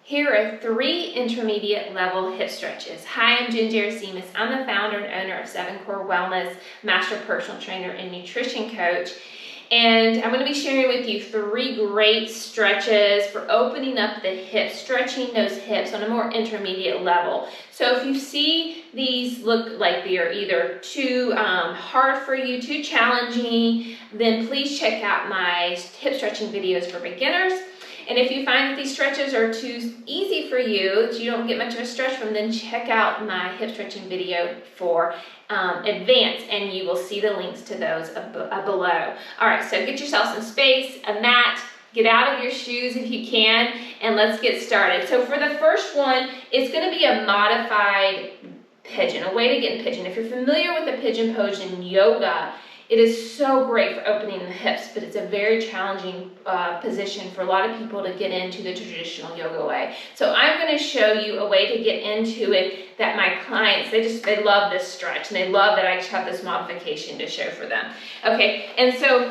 Here are 3 intermediate level hip stretches. Hi, I'm Ginger Seamus. I'm the founder and owner of 7 Core Wellness, master personal trainer and nutrition coach. And I'm going to be sharing with you 3 great stretches for opening up the hips, stretching those hips on a more intermediate level. So if you see these look like they are either too hard for you, too challenging, then please check out my hip stretching videos for beginners. And if you find that these stretches are too easy for you, that you don't get much of a stretch from, then check out my hip stretching video for advanced, and you will see the links to those below. All right, so get yourself some space, a mat, get out of your shoes if you can, and let's get started. So for the first one, it's going to be a modified pigeon, a way to get in pigeon. If you're familiar with the pigeon pose in yoga, it is so great for opening the hips, but it's a very challenging position for a lot of people to get into the traditional yoga way. So I'm going to show you a way to get into it that my clients, they love this stretch, and they love that I have this modification to show for them. Okay, and so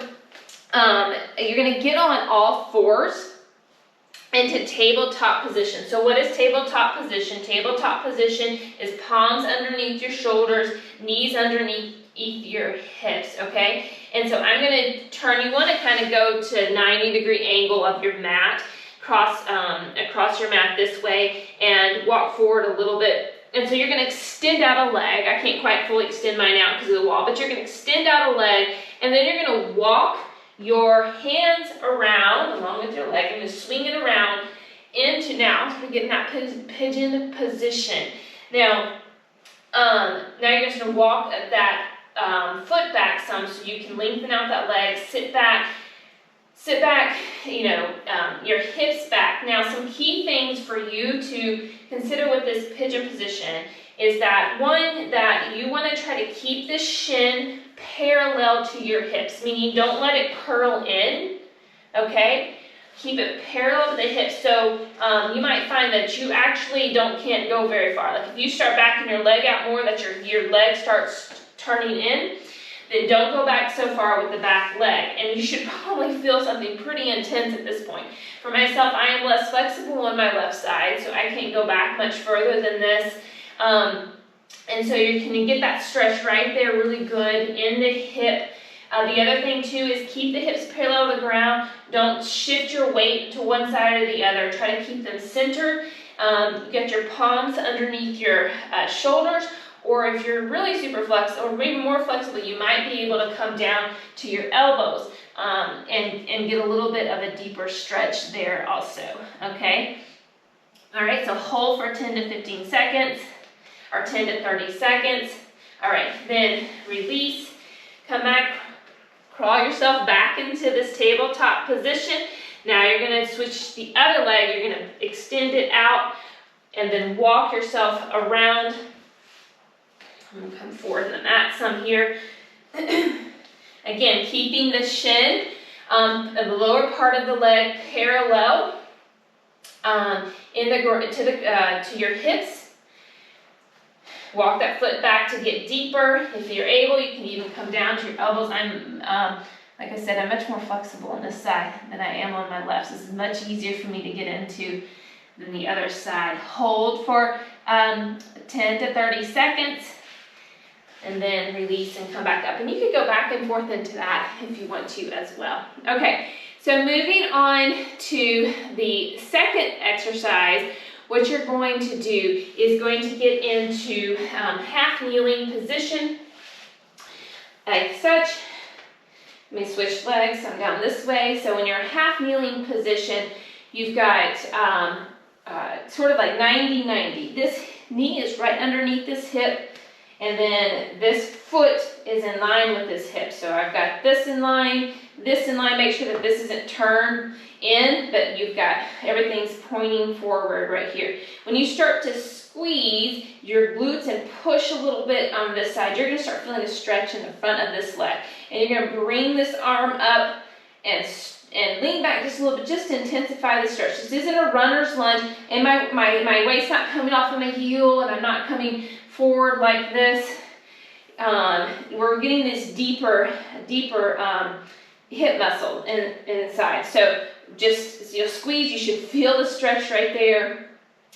you're going to get on all fours into tabletop position. So what is tabletop position? Tabletop position is palms underneath your shoulders, knees underneath your hips, okay? And so I'm going to turn, you want to kind of go to 90-degree angle of your mat, across your mat this way, and walk forward a little bit. And so you're going to extend out a leg. I can't quite fully extend mine out because of the wall, but you're going to extend out a leg, and then you're going to walk your hands around along with your leg, and just swing it around into, now we're getting that pigeon position. Now you're just going to walk that foot back some so you can lengthen out that leg, sit back, your hips back. Now, some key things for you to consider with this pigeon position is that, one, that you want to try to keep the shin parallel to your hips, meaning don't let it curl in, okay? Keep it parallel to the hips. So you might find that you actually can't go very far. Like if you start backing your leg out more, that your leg starts turning in, then don't go back so far with the back leg. And you should probably feel something pretty intense at this point. For myself, I am less flexible on my left side, so I can't go back much further than this. And so you can get that stretch right there really good in the hip. The other thing too is keep the hips parallel to the ground. Don't shift your weight to one side or the other. Try to keep them centered. Get your palms underneath your shoulders, or if you're really super flexible, or maybe more flexible, you might be able to come down to your elbows and get a little bit of a deeper stretch there also, okay? All right, so hold for 10 to 15 seconds, or 10 to 30 seconds. All right, then release, come back, crawl yourself back into this tabletop position. Now you're going to switch the other leg, you're going to extend it out, and then walk yourself around. I'm going to come forward in the mat some here. Again, keeping the shin of the lower part of the leg parallel to your hips. Walk that foot back to get deeper. If you're able, you can even come down to your elbows. I'm, like I said, I'm much more flexible on this side than I am on my left. So this is much easier for me to get into than the other side. Hold for 10 to 30 seconds. And then release and come back up. And you could go back and forth into that if you want to as well. Okay, so moving on to the second exercise, what you're going to do is going to get into half kneeling position, like such. Let me switch legs, so I'm down this way. So when you're in half kneeling position, you've got sort of like 90-90. This knee is right underneath this hip, and then this foot is in line with this hip. So I've got this in line, make sure that this isn't turned in, but you've got everything's pointing forward right here. When you start to squeeze your glutes and push a little bit on this side, you're going to start feeling a stretch in the front of this leg. And you're going to bring this arm up and lean back just a little bit, just to intensify the stretch. This isn't a runner's lunge, and my weight's not coming off of my heel, and I'm not coming forward like this. We're getting this deeper hip muscle inside. So just as you'll squeeze, you should feel the stretch right there.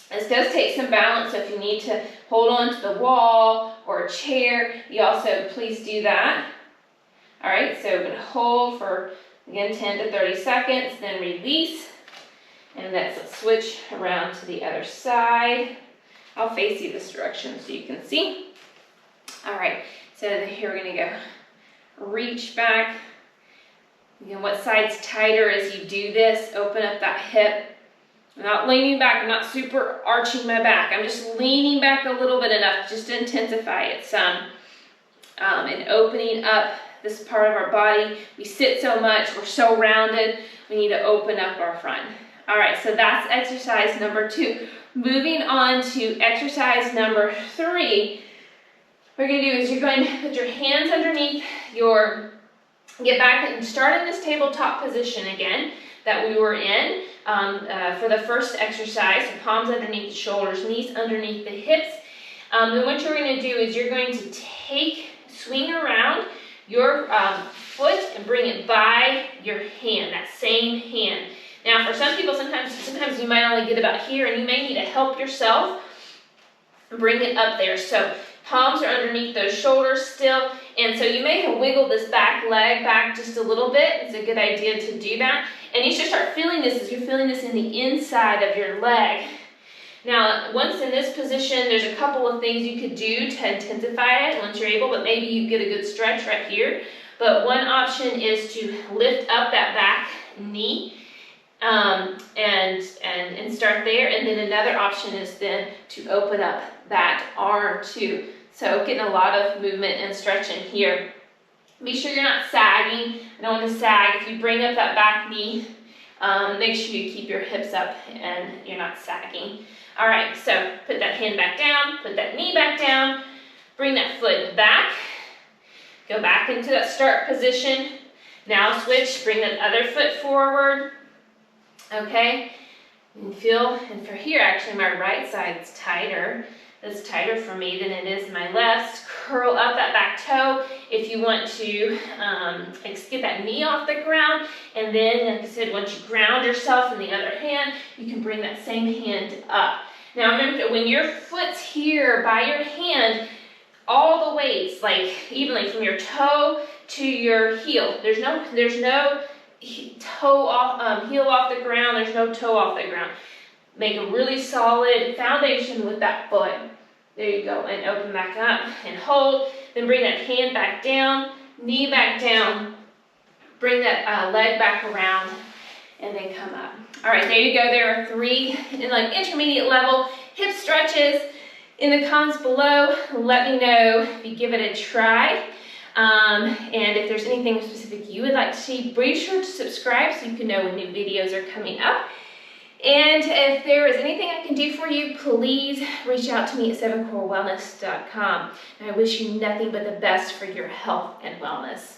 This does take some balance, so if you need to hold on to the wall or a chair, you also please do that. All right, so we're gonna hold for, again, 10 to 30 seconds, then release. And let's switch around to the other side. I'll face you this direction so you can see. All right, so here we're gonna go. Reach back. Again, what side's tighter as you do this? Open up that hip. I'm not leaning back, I'm not super arching my back. I'm just leaning back a little bit enough just to intensify it some. And opening up this part of our body. We sit so much, we're so rounded, we need to open up our front. All right, so that's exercise number 2. Moving on to exercise number 3, what you're gonna do is you're going to put your hands underneath your, get back and start in this tabletop position again that we were in for the first exercise. So palms underneath the shoulders, knees underneath the hips. And what you're gonna do is you're going to swing around your foot and bring it by your hand, that same hand. Now for some people, sometimes you might only get about here and you may need to help yourself bring it up there. So palms are underneath those shoulders still, and so you may have wiggled this back leg back just a little bit. It's a good idea to do that. And you should start feeling this as you're feeling this in the inside of your leg. Now, once in this position, there's a couple of things you could do to intensify it once you're able, but maybe you get a good stretch right here. But one option is to lift up that back knee and start there. And then another option is then to open up that arm too. So getting a lot of movement and stretching here. Be sure you're not sagging. I don't want to sag. If you bring up that back knee, make sure you keep your hips up and you're not sagging. All right, so put that hand back down, put that knee back down, bring that foot back, go back into that start position. Now switch, bring that other foot forward. Okay, and feel, and for here, actually my right side's tighter. It's tighter for me than it is my left. Curl up that back toe if you want to get that knee off the ground. And then, like I said, once you ground yourself in the other hand, you can bring that same hand up. Now remember, when your foot's here by your hand, all the weights, like evenly from your toe to your heel. There's no toe off, heel off the ground. There's no toe off the ground. Make a really solid foundation with that foot. There you go, and open back up and hold. Then bring that hand back down, knee back down. Bring that leg back around, and then come up. All right, there you go. There are 3 in like intermediate level hip stretches. In the comments below, let me know if you give it a try. And if there's anything specific you would like to see, be sure to subscribe so you can know when new videos are coming up. And if there is anything I can do for you, please reach out to me at 7corewellness.com. And I wish you nothing but the best for your health and wellness.